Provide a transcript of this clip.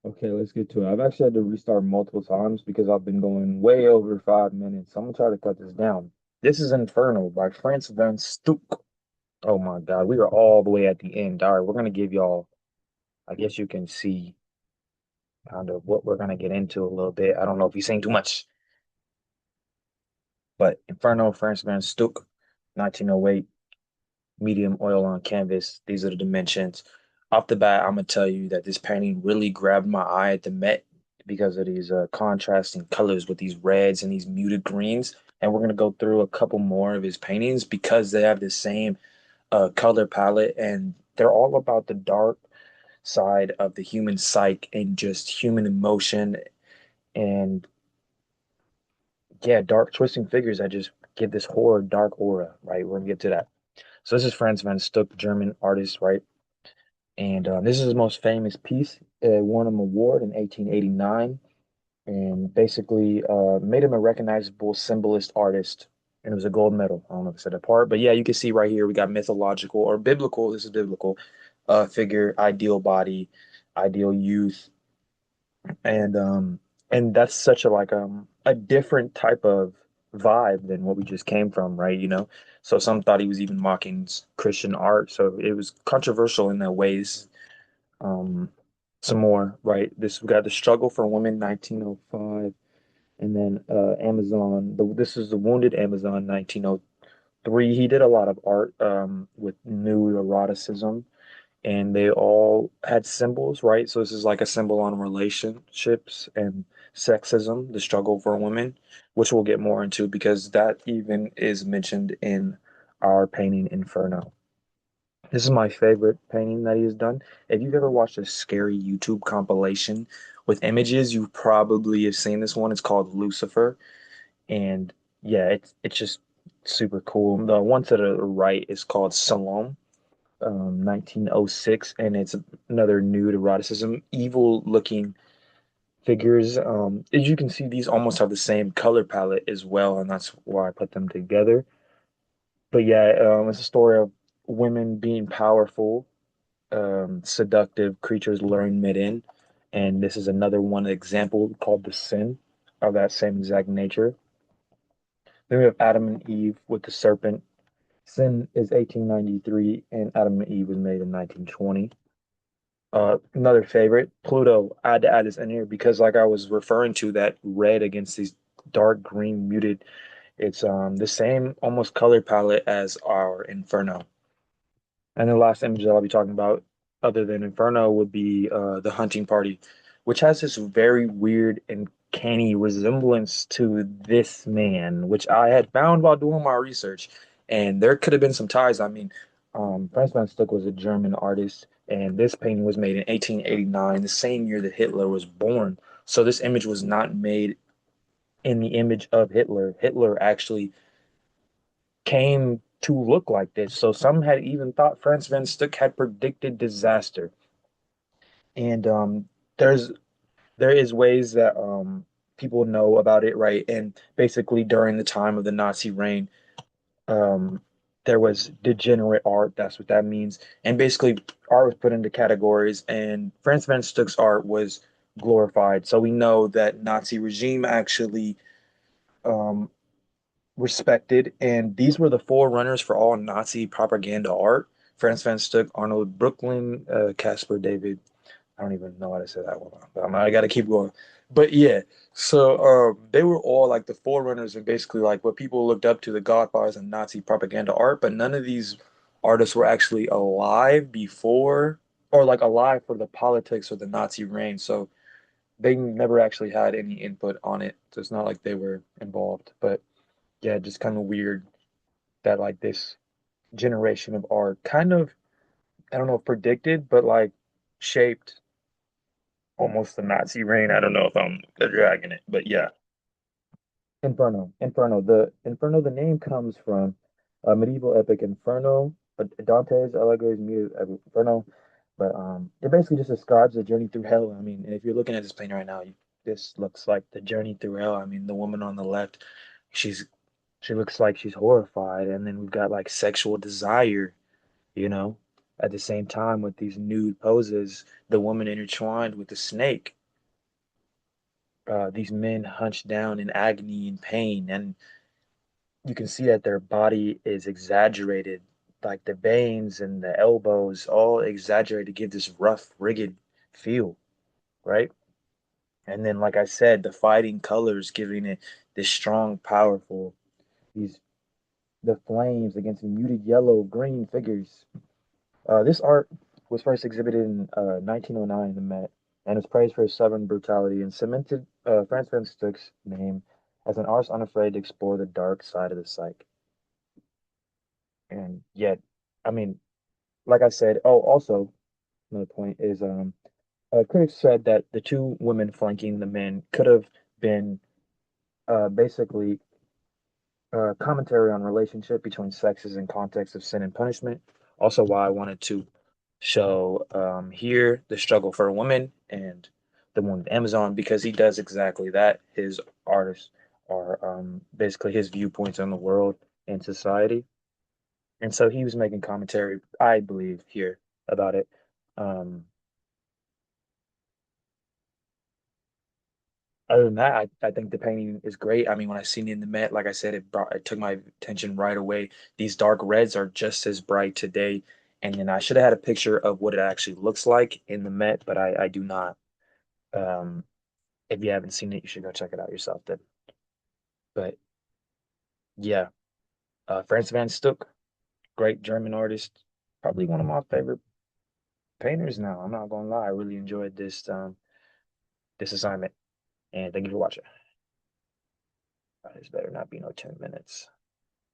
Okay, let's get to it. I've actually had to restart multiple times because I've been going way over 5 minutes. I'm gonna try to cut this down. This is Inferno by Franz Van Stook. Oh my God, we are all the way at the end. All right, we're gonna give y'all, I guess you can see kind of what we're gonna get into a little bit. I don't know if he's saying too much, but Inferno, Franz Van Stook, 1908, medium oil on canvas. These are the dimensions. Off the bat, I'm gonna tell you that this painting really grabbed my eye at the Met because of these contrasting colors with these reds and these muted greens. And we're gonna go through a couple more of his paintings because they have the same color palette and they're all about the dark side of the human psyche and just human emotion and yeah, dark twisting figures that just give this horror dark aura, right? We're gonna get to that. So this is Franz van Stook, German artist, right? And this is his most famous piece. It won him an award in 1889 and basically made him a recognizable symbolist artist. And it was a gold medal. I don't know if I said that part, but yeah, you can see right here we got mythological or biblical. This is biblical figure, ideal body, ideal youth, and and that's such a different type of vibe than what we just came from, right? So some thought he was even mocking Christian art, so it was controversial in that ways. um, some more, right? This we got the struggle for women, 1905, and then Amazon. This is the Wounded Amazon, 1903. He did a lot of art with nude eroticism, and they all had symbols, right? So this is like a symbol on relationships and sexism, the struggle for women, which we'll get more into because that even is mentioned in our painting Inferno. This is my favorite painting that he has done. If you've ever watched a scary YouTube compilation with images, you probably have seen this one. It's called Lucifer, and yeah, it's just super cool. The one to the right is called Salome, 1906, and it's another nude eroticism, evil looking figures. As you can see, these almost have the same color palette as well, and that's why I put them together. But yeah, it's a story of women being powerful, seductive creatures luring men in. And this is another one example called the sin of that same exact nature. Then we have Adam and Eve with the serpent. Sin is 1893, and Adam and Eve was made in 1920. Another favorite, Pluto. I had to add this in here because, like I was referring to, that red against these dark green muted. It's the same almost color palette as our Inferno. And the last image that I'll be talking about, other than Inferno, would be the Hunting Party, which has this very weird and canny resemblance to this man, which I had found while doing my research. And there could have been some ties. I mean, Franz van Stuck was a German artist, and this painting was made in 1889, the same year that Hitler was born. So this image was not made in the image of Hitler. Hitler actually came to look like this. So some had even thought Franz van Stuck had predicted disaster. And there's there is ways that people know about it, right? And basically during the time of the Nazi reign, um, there was degenerate art. That's what that means. And basically, art was put into categories, and Franz van Stuck's art was glorified. So we know that Nazi regime actually um, respected, and these were the forerunners for all Nazi propaganda art. Franz van Stuck, Arnold Brooklyn, Caspar David. I don't even know how to say that one, but I got to keep going. But yeah, so they were all like the forerunners and basically like what people looked up to, the godfathers and Nazi propaganda art. But none of these artists were actually alive before or like alive for the politics of the Nazi reign. So they never actually had any input on it. So it's not like they were involved. But yeah, just kind of weird that like this generation of art kind of, I don't know if predicted, but like shaped almost the Nazi reign. I don't know if I'm dragging it, but yeah. Inferno. Inferno. The name comes from a medieval epic Inferno, Dante's Allegories Muse Inferno, but it basically just describes the journey through hell. I mean, and if you're looking at this plane right now, this looks like the journey through hell. I mean, the woman on the left, she's she looks like she's horrified, and then we've got like sexual desire, at the same time with these nude poses, the woman intertwined with the snake. these men hunched down in agony and pain, and you can see that their body is exaggerated, like the veins and the elbows, all exaggerated to give this rough, rigid feel, right? And then, like I said, the fighting colors giving it this strong, powerful, these the flames against muted yellow, green figures. This art was first exhibited in 1909 in the Met, and is praised for its stubborn brutality and cemented Franz van Stuck's name as an artist unafraid to explore the dark side of the psyche. And yet, I mean, like I said, oh, also another point is critics said that the two women flanking the men could have been basically commentary on relationship between sexes in context of sin and punishment. Also, why I wanted to show here the struggle for a woman and the one with Amazon because he does exactly that. His artists are basically his viewpoints on the world and society, and so he was making commentary, I believe, here about it. Um, Other than that, I think the painting is great. I mean, when I seen it in the Met, like I said, it took my attention right away. These dark reds are just as bright today. And then I should have had a picture of what it actually looks like in the Met, but I do not. Um, if you haven't seen it, you should go check it out yourself then. But yeah, Franz van Stuck, great German artist, probably one of my favorite painters now. I'm not gonna lie, I really enjoyed this assignment, and thank you for watching. This better not be no 10 minutes.